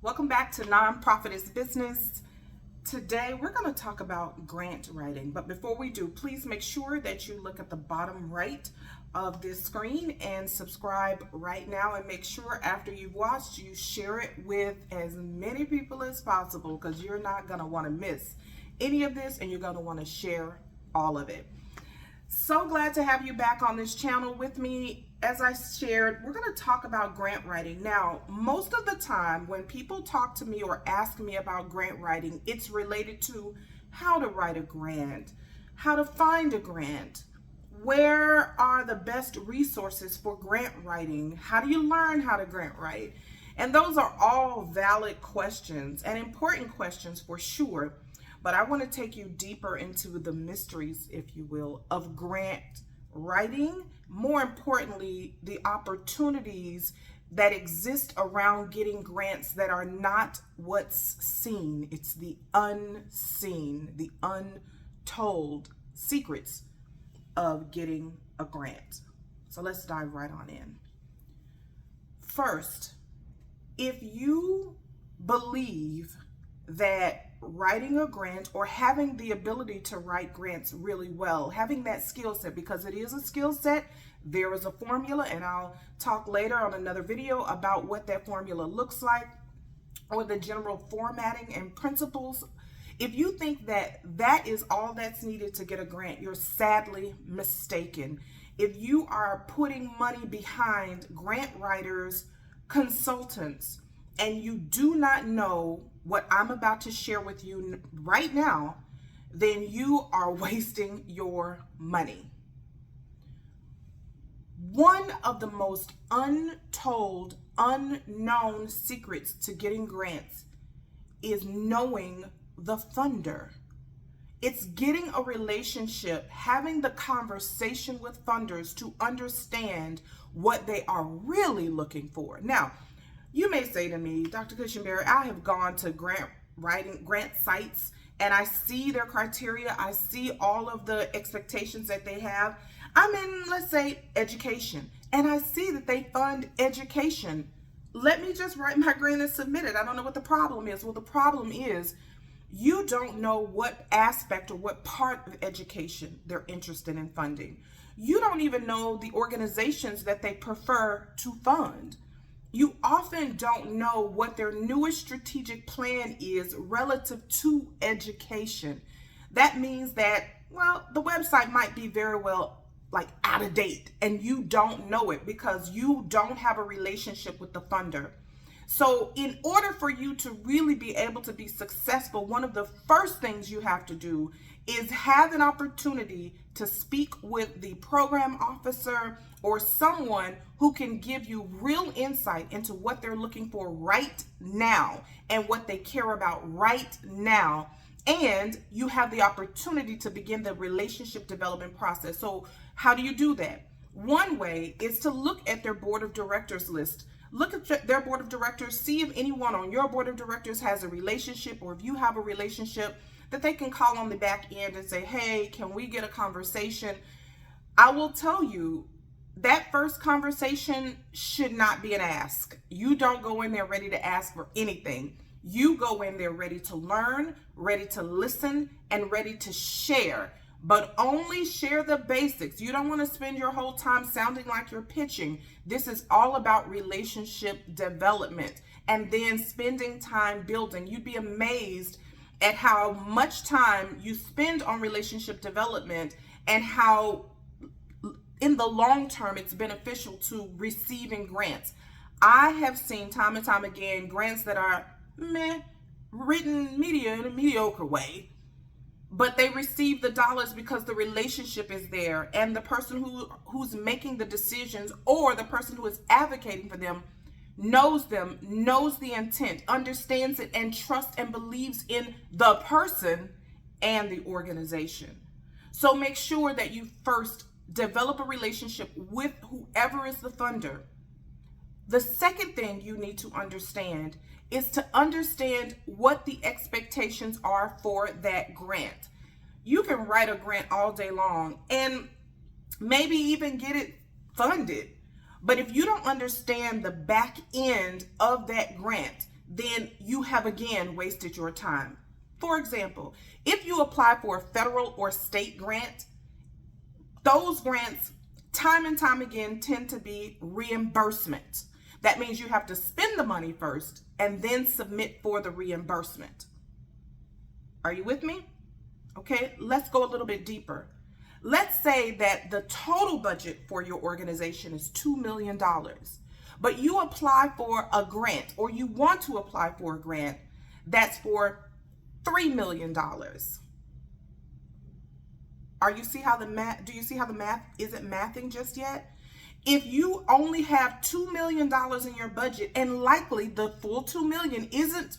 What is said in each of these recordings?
Welcome back to NonprofitIsBusiness. Today we're going to talk about grant writing, but before we do, please make sure that you look at the bottom right of this screen and subscribe right now, and make sure after you've watched you share it with as many people as possible, because you're not going to want to miss any of this and you're going to want to share all of it. So glad to have you back on this channel with me. As I shared, we're going to talk about grant writing. Now, most of the time when people talk to me or ask me about grant writing, it's related to how to write a grant, how to find a grant, where are the best resources for grant writing, how do you learn how to grant write? And those are all valid questions and important questions for sure. But I want to take you deeper into the mysteries, if you will, of grant writing. More importantly, the opportunities that exist around getting grants that are not what's seen. It's the unseen, the untold secrets of getting a grant. So let's dive right on in. First, if you believe that writing a grant or having the ability to write grants really well, having that skill set, because it is a skill set, there is a formula, and I'll talk later on another video about what that formula looks like or the general formatting and principles. If you think that that is all that's needed to get a grant, you're sadly mistaken. If you are putting money behind grant writers, consultants, and you do not know what I'm about to share with you right now, then you are wasting your money. One of the most untold, unknown secrets to getting grants is knowing the funder. It's getting a relationship, having the conversation with funders to understand what they are really looking for. Now, you may say to me, Dr. Cushenberry, I have gone to grant sites and I see their criteria. I see all of the expectations that they have. I'm in, let's say, education, and I see that they fund education. Let me just write my grant and submit it. I don't know what the problem is. Well, the problem is you don't know what aspect or what part of education they're interested in funding. You don't even know the organizations that they prefer to fund. You often don't know what their newest strategic plan is relative to education. That means that, well, the website might be very well out of date, and you don't know it because you don't have a relationship with the funder. So in order for you to really be able to be successful, one of the first things you have to do is have an opportunity to speak with the program officer or someone who can give you real insight into what they're looking for right now and what they care about right now. And you have the opportunity to begin the relationship development process. So how do you do that? One way is to look at their board of directors list. Look at their board of directors, see if anyone on your board of directors has a relationship, or if you have a relationship that they can call on the back end and say, hey, can we get a conversation? I will tell you, that first conversation should not be an ask. You don't go in there ready to ask for anything. You go in there ready to learn, ready to listen, and ready to share. But only share the basics. You don't want to spend your whole time sounding like you're pitching. This is all about relationship development and then spending time building. You'd be amazed at how much time you spend on relationship development and how in the long term it's beneficial to receiving grants. I have seen time and time again grants that are written in a mediocre way, but they receive the dollars because the relationship is there, and the person who's making the decisions or the person who is advocating for them knows the intent, understands it, and trusts and believes in the person and the organization. So make sure that you first develop a relationship with whoever is the funder. The second thing you need to understand is to understand what the expectations are for that grant. You can write a grant all day long and maybe even get it funded. But if you don't understand the back end of that grant, then you have again wasted your time. For example, if you apply for a federal or state grant, those grants time and time again tend to be reimbursement. That means you have to spend the money first and then submit for the reimbursement. Are you with me? Okay, let's go a little bit deeper. Let's say that the total budget for your organization is $2 million, but you apply for a grant, or you want to apply for a grant that's for $3 million. Do you see how the math isn't mathing just yet? If you only have $2 million in your budget, and likely the full $2 million isn't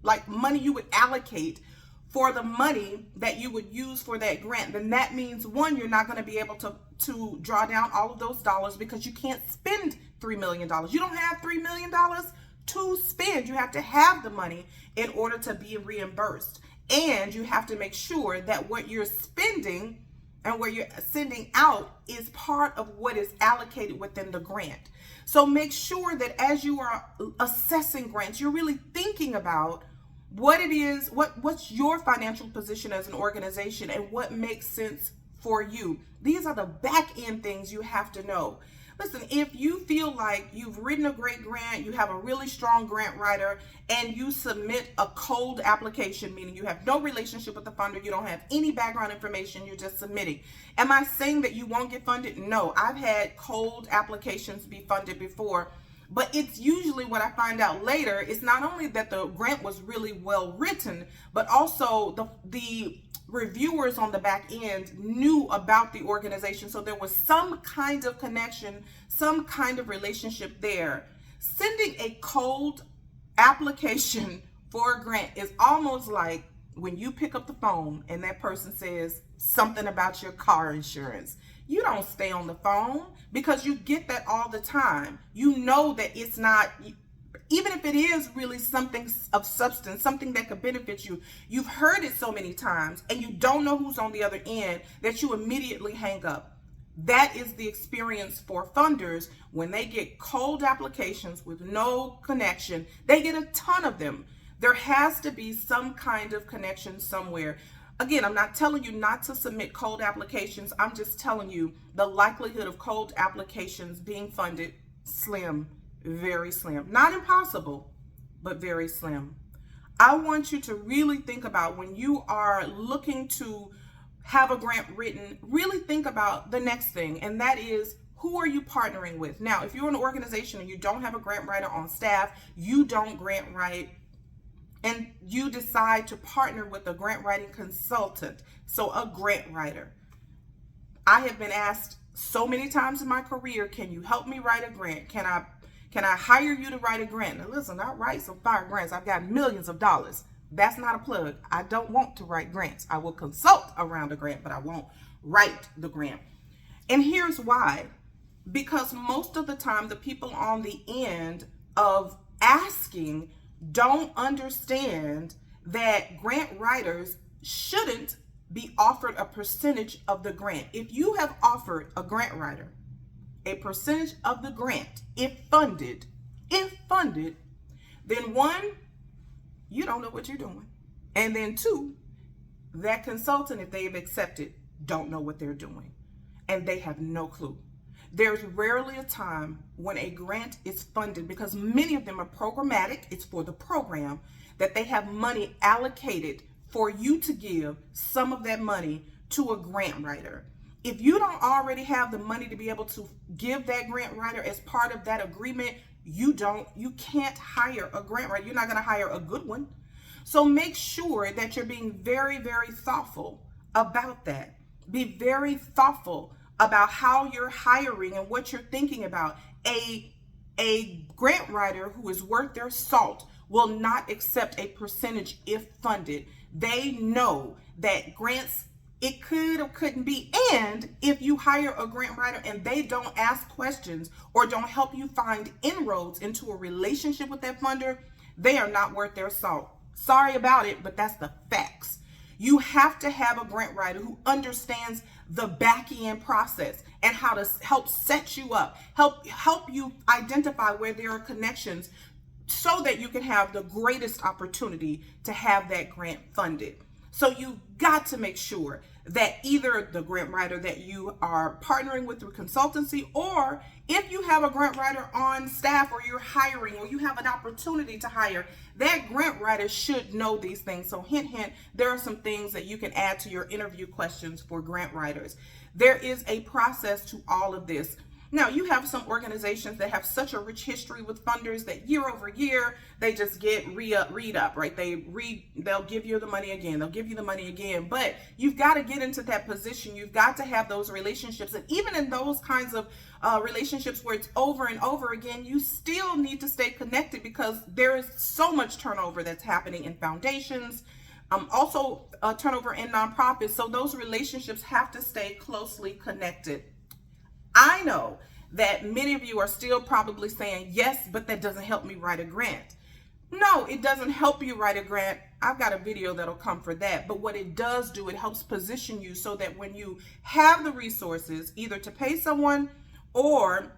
like money you would allocate for the money that you would use for that grant, then that means, one, you're not going to be able to draw down all of those dollars because you can't spend $3 million. You don't have $3 million to spend. You have to have the money in order to be reimbursed. And you have to make sure that what you're spending and what you're sending out is part of what is allocated within the grant. So make sure that as you are assessing grants, you're really thinking about what it is, what's your financial position as an organization, and what makes sense for you. These are the back end things you have to know. Listen, if you feel like you've written a great grant, you have a really strong grant writer, and you submit a cold application, meaning you have no relationship with the funder, you don't have any background information, you're just submitting. Am I saying that you won't get funded? No, I've had cold applications be funded before. But it's usually what I find out later is not only that the grant was really well written, but also the reviewers on the back end knew about the organization. So there was some kind of connection, some kind of relationship there. Sending a cold application for a grant is almost like when you pick up the phone and that person says something about your car insurance. You don't stay on the phone because you get that all the time. You know that it's not, even if it is really something of substance, something that could benefit you, you've heard it so many times and you don't know who's on the other end that you immediately hang up. That is the experience for funders when they get cold applications with no connection. They get a ton of them. There has to be some kind of connection somewhere. Again, I'm not telling you not to submit cold applications. I'm just telling you the likelihood of cold applications being funded, slim, very slim. Not impossible, but very slim. I want you to really think about when you are looking to have a grant written, really think about the next thing, and that is, who are you partnering with? Now, if you're an organization and you don't have a grant writer on staff, you don't grant write, and you decide to partner with a grant writing consultant, so a grant writer. I have been asked so many times in my career, can you help me write a grant? Can I hire you to write a grant? Now listen, I write some fire grants. I've got millions of dollars. That's not a plug. I don't want to write grants. I will consult around a grant, but I won't write the grant. And here's why. Because most of the time, the people on the end of asking don't understand that grant writers shouldn't be offered a percentage of the grant. If you have offered a grant writer a percentage of the grant, if funded, then one, you don't know what you're doing. And then two, that consultant, if they've accepted, don't know what they're doing. And they have no clue. There's rarely a time when a grant is funded, because many of them are programmatic. It's for the program that they have money allocated for you to give some of that money to a grant writer. If you don't already have the money to be able to give that grant writer as part of that agreement, you can't hire a grant writer. You're not going to hire a good one. So make sure that you're being very, very thoughtful about that. Be very thoughtful about how you're hiring and what you're thinking about. A grant writer who is worth their salt will not accept a percentage if funded. They know that grants, it could or couldn't be. And if you hire a grant writer and they don't ask questions or don't help you find inroads into a relationship with that funder, they are not worth their salt. Sorry about it, but that's the facts. You have to have a grant writer who understands the back end process and how to help set you up, help you identify where there are connections so that you can have the greatest opportunity to have that grant funded. So you've got to make sure that either the grant writer that you are partnering with through consultancy, or if you have a grant writer on staff or you're hiring or you have an opportunity to hire, that grant writer should know these things. So hint, hint, there are some things that you can add to your interview questions for grant writers. There is a process to all of this. Now, you have some organizations that have such a rich history with funders that year over year, they just get re-up, right? They'll give you the money again. They'll give you the money again. But you've got to get into that position. You've got to have those relationships. And even in those kinds of relationships where it's over and over again, you still need to stay connected because there is so much turnover that's happening in foundations, also turnover in nonprofits. So those relationships have to stay closely connected. I know that many of you are still probably saying, yes, but that doesn't help me write a grant. No, it doesn't help you write a grant. I've got a video that'll come for that. But what it does do, it helps position you so that when you have the resources, either to pay someone or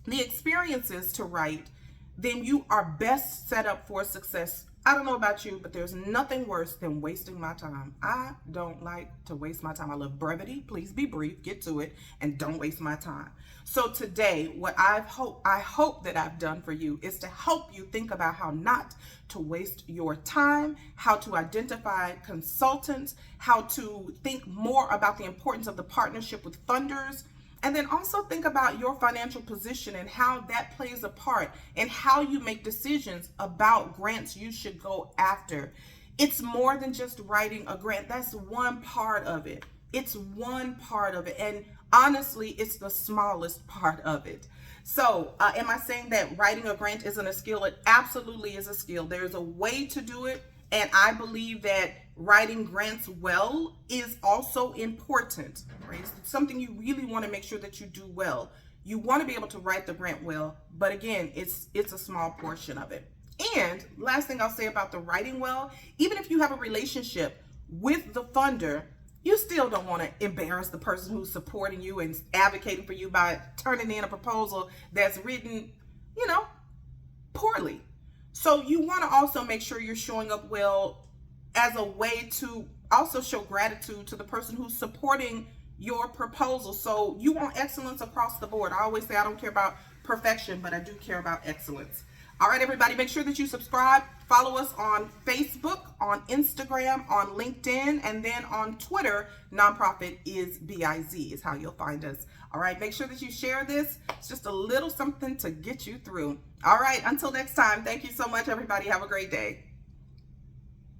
the experiences to write, then you are best set up for success. I don't know about you, but there's nothing worse than wasting my time. I don't like to waste my time. I love brevity. Please be brief, get to it, and don't waste my time. So today, what I hope that I've done for you is to help you think about how not to waste your time, how to identify consultants, how to think more about the importance of the partnership with funders, and then also think about your financial position and how that plays a part in how you make decisions about grants you should go after. It's more than just writing a grant. That's one part of it. It's one part of it. And honestly, it's the smallest part of it. So am I saying that writing a grant isn't a skill? It absolutely is a skill. There's a way to do it. And I believe that writing grants well is also important, right? It's something you really want to make sure that you do well. You want to be able to write the grant well, but again, it's a small portion of it. And last thing I'll say about the writing well, even if you have a relationship with the funder, you still don't want to embarrass the person who's supporting you and advocating for you by turning in a proposal that's written, poorly. So you want to also make sure you're showing up well as a way to also show gratitude to the person who's supporting your proposal. So you want excellence across the board. I always say I don't care about perfection, but I do care about excellence. All right, everybody, make sure that you subscribe. Follow us on Facebook, on Instagram, on LinkedIn, and then on Twitter. NonprofitIsBusiness is how you'll find us. All right, make sure that you share this. It's just a little something to get you through. All right, until next time, thank you so much, everybody. Have a great day.